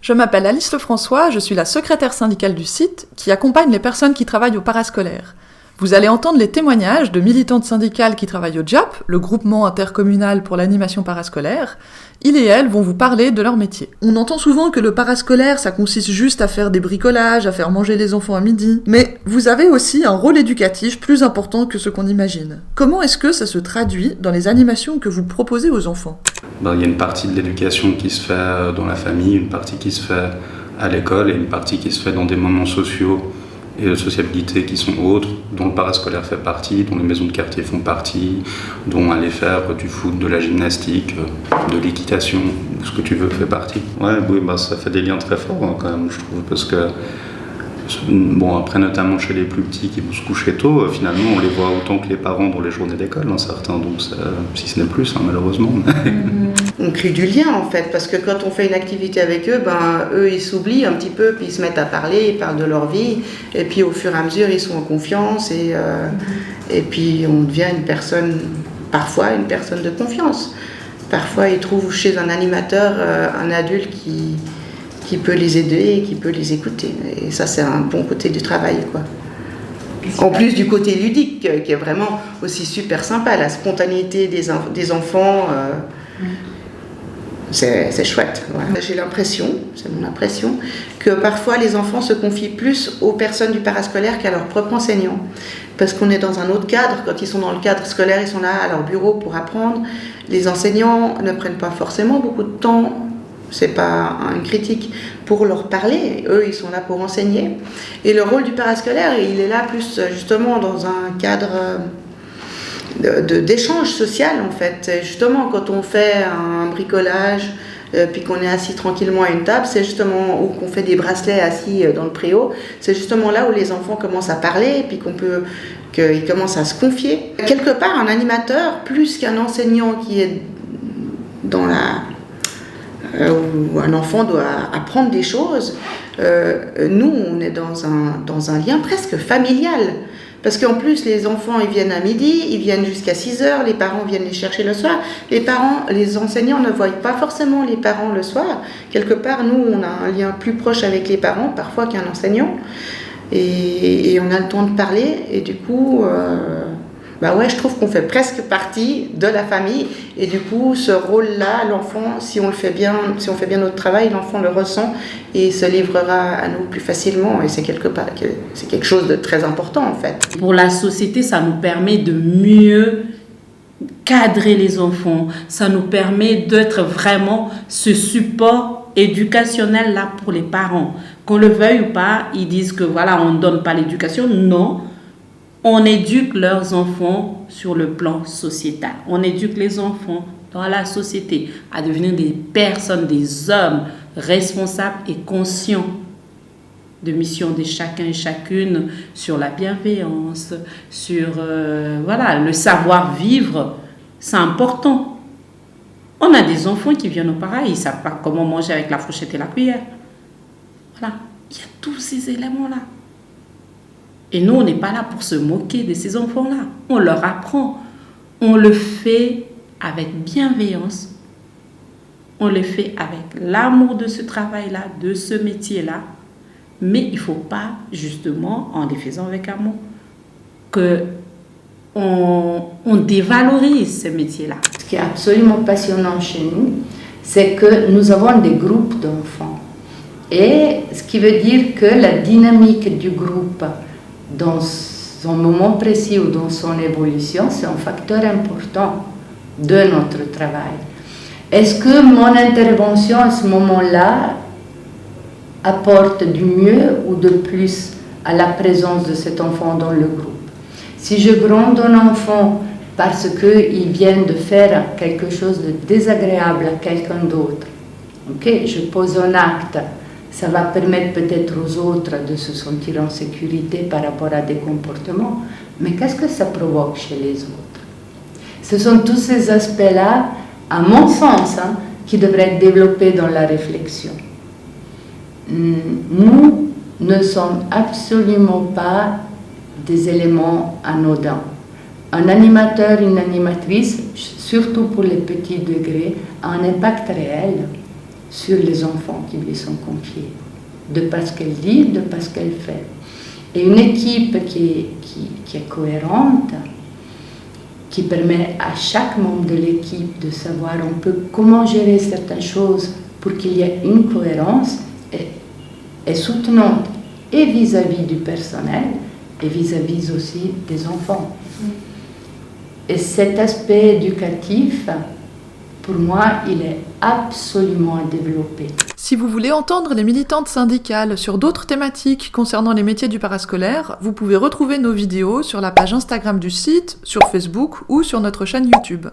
Je m'appelle Alice Lefrançois, je suis la secrétaire syndicale du site qui accompagne les personnes qui travaillent au parascolaire. Vous allez entendre les témoignages de militantes syndicales qui travaillent au JAP, le groupement intercommunal pour l'animation parascolaire. Ils et elles vont vous parler de leur métier. On entend souvent que le parascolaire, ça consiste juste à faire des bricolages, à faire manger les enfants à midi. Mais vous avez aussi un rôle éducatif plus important que ce qu'on imagine. Comment est-ce que ça se traduit dans les animations que vous proposez aux enfants ? Il y a une partie de l'éducation qui se fait dans la famille, une partie qui se fait à l'école et une partie qui se fait dans des moments sociaux et de sociabilité qui sont autres, dont le parascolaire fait partie, dont les maisons de quartier font partie, dont aller faire du foot, de la gymnastique, de l'équitation, ce que tu veux fait partie. Oui, ça fait des liens très forts quand même, je trouve, parce que après notamment chez les plus petits qui vont se coucher tôt, finalement on les voit autant que les parents dans les journées d'école, certains, donc si ce n'est plus, malheureusement. On crée du lien en fait, parce que quand on fait une activité avec eux, eux ils s'oublient un petit peu, puis ils se mettent à parler, ils parlent de leur vie, et puis au fur et à mesure ils sont en confiance, et puis on devient parfois une personne de confiance. Parfois ils trouvent chez un animateur un adulte qui peut les aider et qui peut les écouter. Et ça, c'est un bon côté du travail, quoi. En plus du côté ludique, qui est vraiment aussi super sympa, la spontanéité des enfants, c'est chouette. Ouais. J'ai l'impression, c'est mon impression, que parfois les enfants se confient plus aux personnes du parascolaire qu'à leurs propres enseignants. Parce qu'on est dans un autre cadre. Quand ils sont dans le cadre scolaire, ils sont là à leur bureau pour apprendre. Les enseignants ne prennent pas forcément beaucoup de temps, c'est pas une critique, pour leur parler. Eux, ils sont là pour enseigner. Et le rôle du parascolaire, il est là plus justement dans un cadre d'échange social, en fait. Et justement, quand on fait un bricolage, puis qu'on est assis tranquillement à une table, c'est justement, ou qu'on fait des bracelets assis dans le préau, c'est justement là où les enfants commencent à parler, puis qu'ils commencent à se confier. Quelque part, un animateur, plus qu'un enseignant qui est dans où un enfant doit apprendre des choses, nous, on est dans un lien presque familial. Parce qu'en plus, les enfants, ils viennent à midi, ils viennent jusqu'à 6h, les parents viennent les chercher le soir. Les enseignants ne voient pas forcément les parents le soir. Quelque part, nous, on a un lien plus proche avec les parents, parfois qu'un enseignant. Et on a le temps de parler, et du coup... je trouve qu'on fait presque partie de la famille, et du coup ce rôle-là, l'enfant, si on fait bien notre travail, l'enfant le ressent et se livrera à nous plus facilement, et c'est quelque chose de très important en fait. Pour la société, ça nous permet de mieux cadrer les enfants, ça nous permet d'être vraiment ce support éducationnel là pour les parents. Qu'on le veuille ou pas, ils disent que on ne donne pas l'éducation, non. On éduque leurs enfants sur le plan sociétal. On éduque les enfants dans la société à devenir des personnes, des hommes responsables et conscients de mission de chacun et chacune sur la bienveillance, sur le savoir-vivre. C'est important. On a des enfants qui viennent au pareil, ils ne savent pas comment manger avec la fourchette et la cuillère. Il y a tous ces éléments-là. Et nous, on n'est pas là pour se moquer de ces enfants-là. On leur apprend. On le fait avec bienveillance. On le fait avec l'amour de ce travail-là, de ce métier-là. Mais il ne faut pas, justement, en les faisant avec amour, qu'on dévalorise ces métiers-là. Ce qui est absolument passionnant chez nous, c'est que nous avons des groupes d'enfants. Et ce qui veut dire que la dynamique du groupe dans son moment précis ou dans son évolution, c'est un facteur important de notre travail. Est-ce que mon intervention à ce moment-là apporte du mieux ou de plus à la présence de cet enfant dans le groupe? Si je gronde un enfant parce qu'il vient de faire quelque chose de désagréable à quelqu'un d'autre, je pose un acte, ça va permettre peut-être aux autres de se sentir en sécurité par rapport à des comportements. Mais qu'est-ce que ça provoque chez les autres? Ce sont tous ces aspects-là, à mon sens, qui devraient être développés dans la réflexion. Nous ne sommes absolument pas des éléments anodins. Un animateur, une animatrice, surtout pour les petits degrés, a un impact réel. sur les enfants qui lui sont confiés, de par ce qu'elle dit, de par ce qu'elle fait. Et une équipe qui est cohérente, qui permet à chaque membre de l'équipe de savoir un peu comment gérer certaines choses pour qu'il y ait une cohérence, est soutenante et vis-à-vis du personnel et vis-à-vis aussi des enfants. Et cet aspect éducatif, pour moi, il est absolument à développer. Si vous voulez entendre les militantes syndicales sur d'autres thématiques concernant les métiers du parascolaire, vous pouvez retrouver nos vidéos sur la page Instagram du site, sur Facebook ou sur notre chaîne YouTube.